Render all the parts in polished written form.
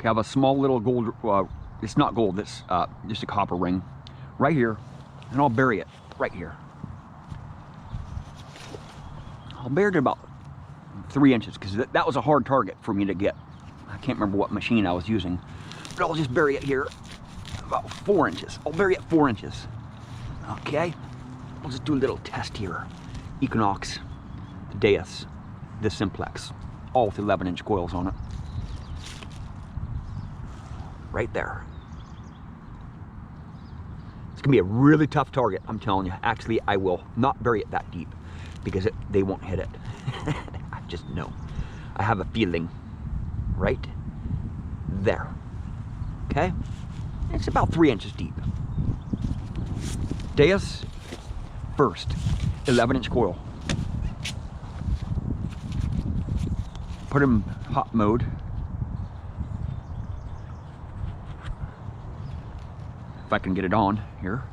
I have a small little gold, it's not gold, it's just a copper ring right here, and I'll bury it right here. I'll bury it about 3 inches, because that was a hard target for me to get. I can't remember what machine I was using, but I'll just bury it here about 4 inches. I'll bury it 4 inches. Okay, I'll just do a little test here. Equinox, the Deus, the Simplex, all with 11-inch coils on it. Right there. It's gonna be a really tough target, I'm telling you. Actually, I will not bury it that deep because they won't hit it. I just know. I have a feeling. Right there. Okay? It's about 3 inches deep. Deus first, 11-inch coil. Put him in hot mode. If I can get it on here.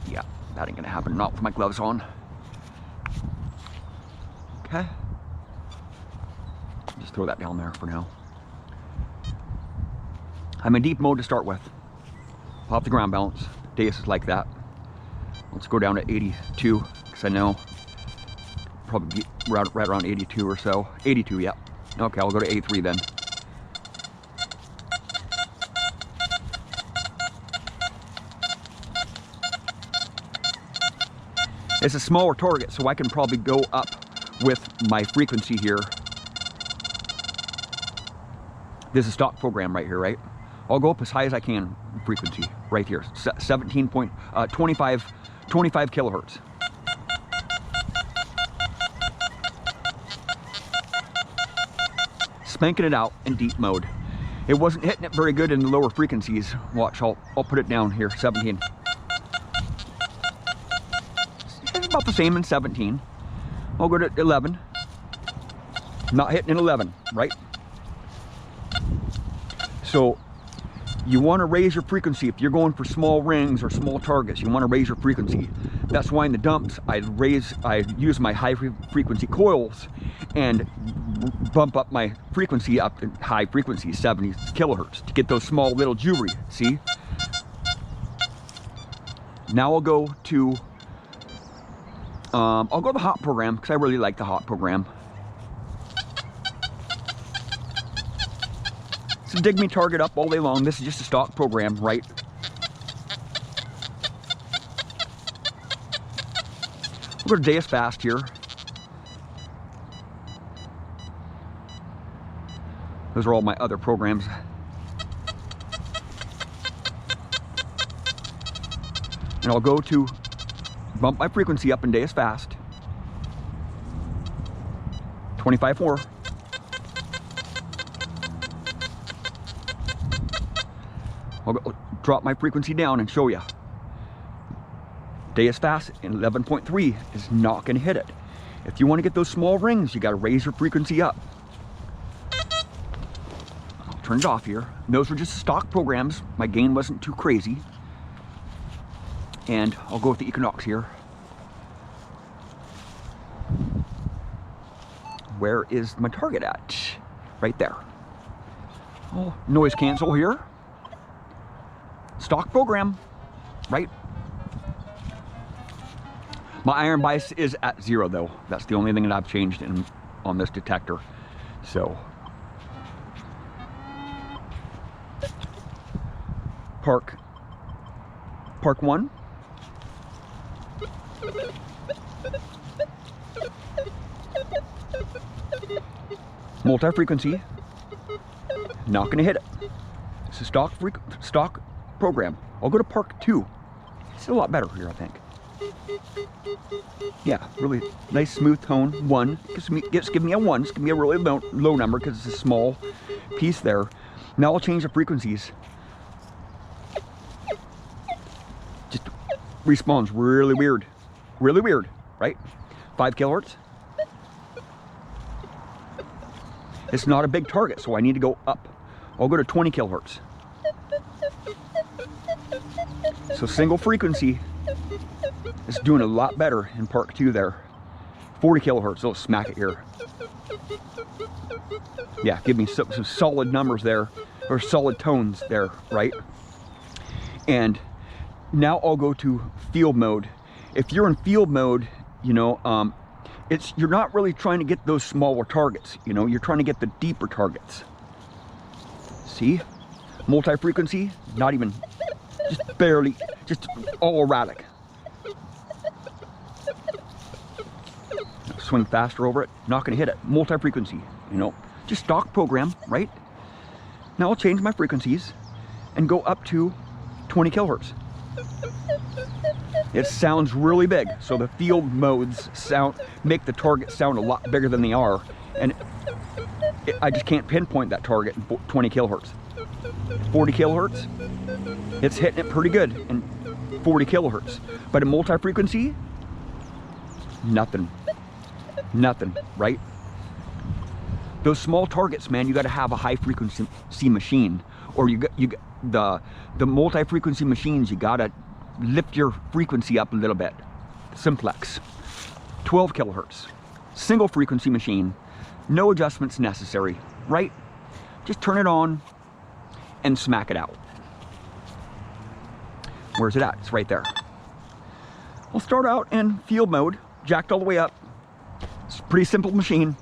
Yeah, that ain't gonna happen. Not with my gloves on. Okay. Just throw that down there for now. I'm in deep mode to start with. Pop the ground balance. Deus is like that. Let's go down to 82, because I know probably right around 82 or so. 82, yeah. Okay, I'll go to 83 then. It's a smaller target, so I can probably go up with my frequency here. This is a stock program right here, right? I'll go up as high as I can in frequency right here. 25 kilohertz. Spanking it out in deep mode. It wasn't hitting it very good in the lower frequencies. Watch, I'll put it down here, 17. It's about the same in 17. I'll go to 11. Not hitting in 11, right? So you want to raise your frequency. If you're going for small rings or small targets, you want to raise your frequency. That's why in the dumps I use my high frequency coils and bump up my frequency up to high frequency, 70 kilohertz, to get those small little jewelry. See? Now I'll go to the hot program, because I really like the hot program. So dig me target up all day long. This is just a stock program, right? We'll go to Deus fast here. Those are all my other programs. And I'll go to bump my frequency up in Deus fast. 25.4. I'll go, drop my frequency down and show you. Deus fast in 11.3 is not going to hit it. If you want to get those small rings, you got to raise your frequency up. I'll turn it off here. And those were just stock programs. My gain wasn't too crazy. And I'll go with the Equinox here. Where is my target at? Right there. Oh, noise cancel here. Stock program, right? My iron bias is at 0 though. That's the only thing that I've changed on this detector. So park 1. Multi-frequency. Not going to hit it. It's a stock program. I'll go to park 2. It's a lot better here, I think. Yeah, really nice smooth tone. 1. Give me a 1. Just give me a really low number because it's a small piece there. Now I'll change the frequencies. Just responds really weird. Really weird, right? 5 kilohertz. It's not a big target, so I need to go up. I'll go to 20 kilohertz. So single frequency is doing a lot better in park 2 there. 40 kilohertz, so smack it here. Yeah, give me some solid numbers there, or solid tones there, right? And now I'll go to field mode. If you're in field mode, you know, you're not really trying to get those smaller targets, you know, you're trying to get the deeper targets. See? Multi-frequency, not even, just barely, just all erratic. Swing faster over it, not gonna hit it. Multi-frequency, you know, just stock program, right? Now I'll change my frequencies and go up to 20 kilohertz. It sounds really big, so the field modes make the target sound a lot bigger than they are, and I just can't pinpoint that target in 20 kilohertz. 40 kilohertz, it's hitting it pretty good in 40 kilohertz, but in multi-frequency, nothing, right? Those small targets, man, you got to have a high frequency machine, or the multi-frequency machines, you got to lift your frequency up a little bit. Simplex, 12 kilohertz, single frequency machine, no adjustments necessary, right? Just turn it on and smack it out. Where's it at? It's right there. I'll start out in field mode, jacked all the way up. It's a pretty simple machine.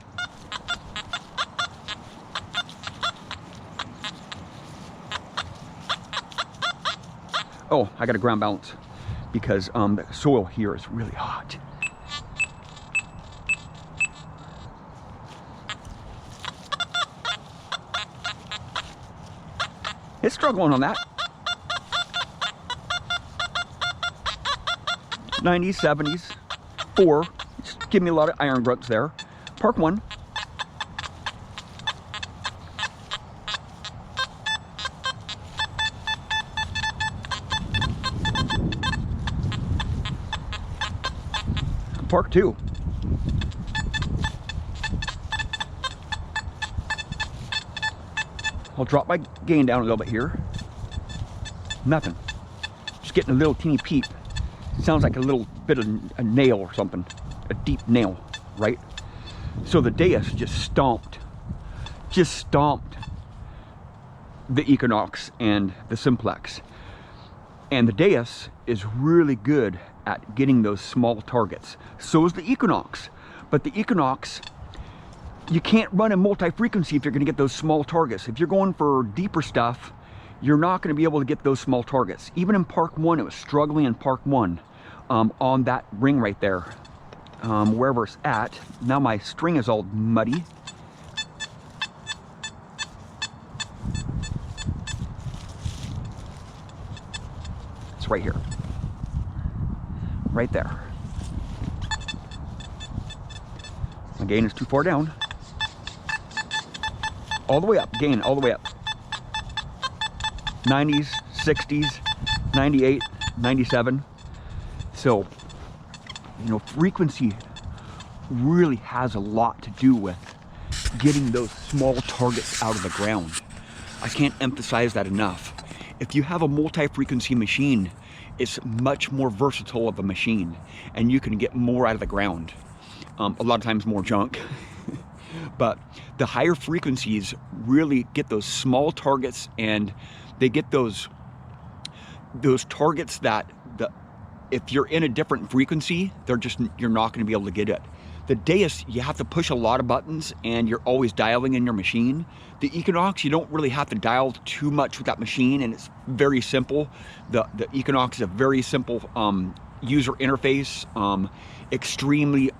Oh, I got a ground balance because the soil here is really hot. It's struggling on that. 90s, 70s, 4. Just give me a lot of iron grunts there. Park 1. Park 2. I'll drop my gain down a little bit here. Nothing. Just getting a little teeny peep. Sounds like a little bit of a nail or something. A deep nail, right? So the Deus just stomped the Equinox and the Simplex. And the Deus is really good at getting those small targets. So is the Equinox. But the Equinox, you can't run in multi-frequency if you're gonna get those small targets. If you're going for deeper stuff, you're not gonna be able to get those small targets. Even in Park 1, it was struggling in Park 1 on that ring right there, wherever it's at. Now my string is all muddy. It's right here. Right there. My gain is too far down. All the way up, gain all the way up. 90s, 60s, 98, 97. So, you know, frequency really has a lot to do with getting those small targets out of the ground. I can't emphasize that enough. If you have a multi-frequency machine, it's much more versatile of a machine, and you can get more out of the ground. A lot of times more junk. But the higher frequencies really get those small targets, and they get those targets that if you're in a different frequency, you're not going to be able to get it. The Deus, you have to push a lot of buttons, and you're always dialing in your machine. The Equinox, you don't really have to dial too much with that machine, and it's very simple. The Equinox is a very simple user interface, extremely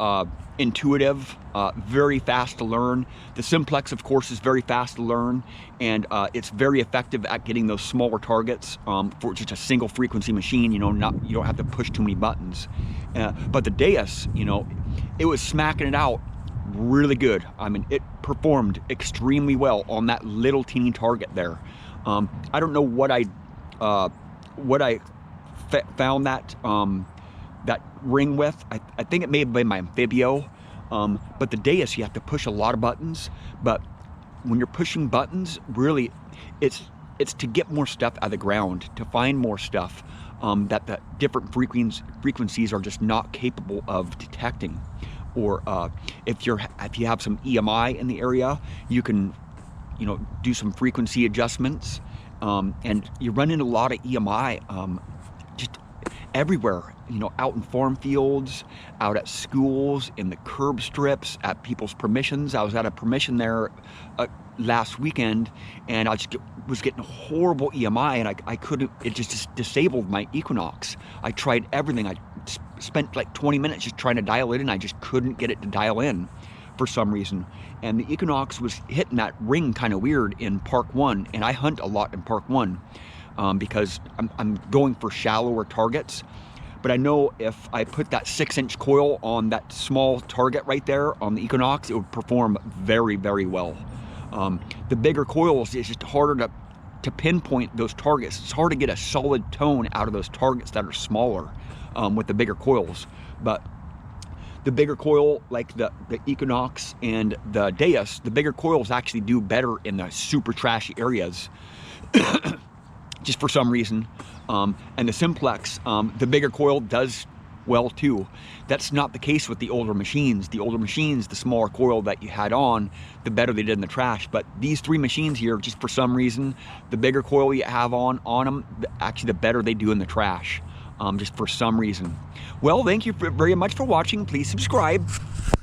intuitive, very fast to learn. The Simplex, of course, is very fast to learn, and it's very effective at getting those smaller targets for just a single frequency machine. You know, you don't have to push too many buttons. But the Deus, you know, it was smacking it out really good. I mean, it performed extremely well on that little teeny target there. I don't know what I found that that ring with. I think it may have been my Amphibio, but the Deus, you have to push a lot of buttons. But when you're pushing buttons, really, it's to get more stuff out of the ground, to find more stuff that the different frequencies are just not capable of detecting. or if you have some EMI in the area, you can, you know, do some frequency adjustments. And you run into a lot of EMI just everywhere, you know, out in farm fields, out at schools, in the curb strips, at people's permissions. I was at a permission there last weekend, and I just was getting horrible EMI, and I couldn't, it just disabled my Equinox. I tried everything. I spent like 20 minutes just trying to dial it in. I just couldn't get it to dial in for some reason. And the Equinox was hitting that ring kind of weird in Park 1, and I hunt a lot in Park 1 because I'm going for shallower targets. But I know if I put that 6-inch coil on that small target right there on the Equinox, it would perform very, very well. The bigger coils, it's just harder to pinpoint those targets. It's hard to get a solid tone out of those targets that are smaller with the bigger coils. But the bigger coil, like the Equinox and the Deus, the bigger coils actually do better in the super trashy areas, just for some reason. And the Simplex, the bigger coil does well too. That's not the case with the older machines. The older machines, the smaller coil that you had on, the better they did in the trash. But these 3 machines here, just for some reason, the bigger coil you have on them, actually the better they do in the trash, just for some reason. Well, thank you very much for watching. Please subscribe.